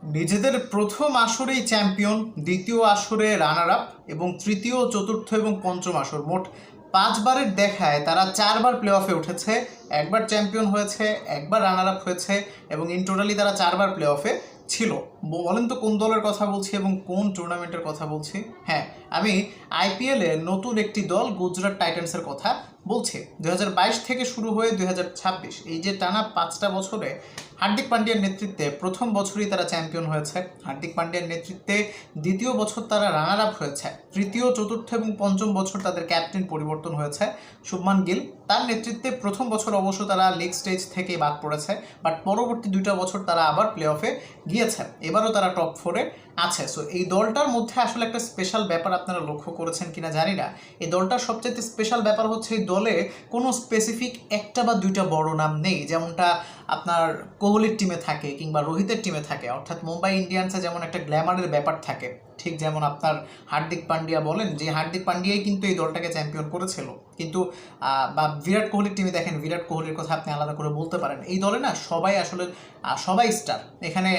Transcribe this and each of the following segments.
নিজেদের প্রথম আসরেই চ্যাম্পিয়ন, দ্বিতীয় আসরে রানার আপ এবং তৃতীয়, চতুর্থ এবং পঞ্চম আসর মোট 5বারের দেখায় তারা 4বার প্লে অফে উঠেছে, একবার চ্যাম্পিয়ন হয়েছে, একবার রানার আপ হয়েছে এবং ইন টোটালি তারা 4বার প্লে অফে ছিল। বলেন তো কোন দলের কথা বলছি এবং কোন টুর্নামেন্টের কথা বলছি? হ্যাঁ, আমি আইপিএলের নতুন একটি দল গুজরাট টাইটান্সের কথা বলছি। 2022 থেকে শুরু হয়ে 2026 এই যে টানা 5টা বছরে হার্দিক পান্ডিয়ার নেতৃত্বে প্রথম বছরই তারা চ্যাম্পিয়ন হয়েছে, হার্দিক পান্ডিয়ার নেতৃত্বে দ্বিতীয় বছর তারা রানার আপ হয়েছে, তৃতীয়, চতুর্থ এবং পঞ্চম বছর তাদের ক্যাপ্টেন পরিবর্তন হয়েছে শুভমান গিল। তার নেতৃত্বে প্রথম বছর অবশ্য তারা লিগ স্টেজ থেকে বাদ পড়েছে, বাট পরবর্তী 2টা বছর তারা আবার প্লে অফে গিয়েছে, এবারও তারা টপ 4-এ আছে। সো এই দলটার মধ্যে আসলে একটা স্পেশাল ব্যাপার আপনারা লক্ষ্য করেছেন কিনা জানি না। এই দলটার সবচেয়ে স্পেশাল ব্যাপার হচ্ছে এই দলে কোনো স্পেসিফিক একটা বা 2টা বড় নাম নেই, যেমনটা আপনার কোহলির টিমে থাকে কিংবা রোহিতের টিমে থাকে। অর্থাৎ মুম্বাই ইন্ডিয়ান্সে যেমন একটা গ্ল্যামারের ব্যাপার থাকে, ঠিক যেমন আপনার হার্দিক পান্ডিয়া বলেন, যে হার্দিক পান্ডিয়াই কিন্তু এই দলটাকে চ্যাম্পিয়ন করেছিল। কিন্তু বা বিরাট কোহলির টিমে দেখেন, বিরাট কোহলির কথা আপনি আলাদা করে বলতে পারেন। এই দলে না সবাই আসলে সবাই স্টার। এখানে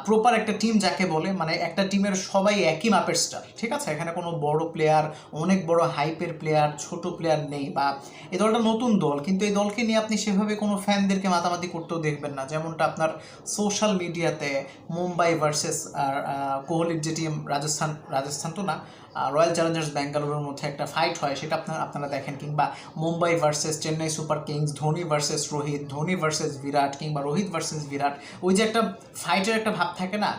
প্রপার একটা টিম যাকে বলে, মানে একটা টিমের সবাই একই মাপের স্টার, ঠিক আছে? এখানে কোনো বড় প্লেয়ার, অনেক বড় হাইপের প্লেয়ার, ছোট প্লেয়ার নেই। বা এই দলটা নতুন দল, কিন্তু এই দলকে নিয়ে আপনি সেভাবে কোনো ফ্যানদেরকে মাতামাতি করতেও দেখবেন না, যেমনটা আপনার সোশ্যাল মিডিয়াতে মুম্বাই ভার্সেস কোহলির যে টিম রাজস্থান তো না, রয়্যাল চ্যালেঞ্জার্স ব্যাঙ্গালোরের মধ্যে একটা ফাইট হয়, সেটা আপনারা দেখেন। কিংবা Mumbai versus Chennai Super Kings, Dhoni versus Rohit, Dhoni versus Virat, কিংবা রোহিত ভার্সেস বিরাট, ওই যে একটা ফাইটের একটা ভাব থাকে না,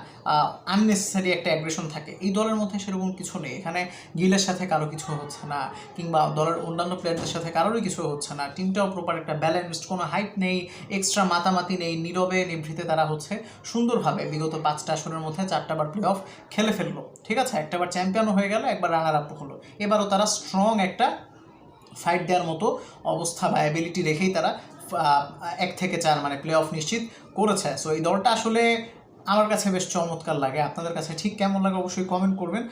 আননেসেসারি একটা অ্যাগ্রেশন থাকে। এই দলের মধ্যে সেরকম কিছু নেই। এখানে গিলের সাথে কারো কিছু হচ্ছে না, কিংবা দলের অন্যান্য প্লেয়ারদের সাথে কারোরই কিছু হচ্ছে না। টিমটাও প্রপার একটা ব্যালেন্সড, কোনো হাইপ নেই, এক্সট্রা মাতামাতি নেই, নীরবে নিভৃতে তারা হচ্ছে সুন্দরভাবে বিগত 5টা আসরের মধ্যে 4টা বার প্লে অফ খেলে ফেললো, ঠিক আছে? একটাবার চ্যাম্পিয়নও হয়ে গেল, একবার রানার আপ হলো। এবারও তারা স্ট্রং একটা ফাইট দেওয়ার মতো অবস্থা বা অ্যাবিলিটি রেখেই তারা 1 থেকে 4 মানে প্লে অফ নিশ্চিত করেছে। সো এই দলটা আসলে আমার কাছে বেশ চমৎকার লাগে। আপনাদের কাছে ঠিক কেমন লাগে অবশ্যই কমেন্ট করবেন।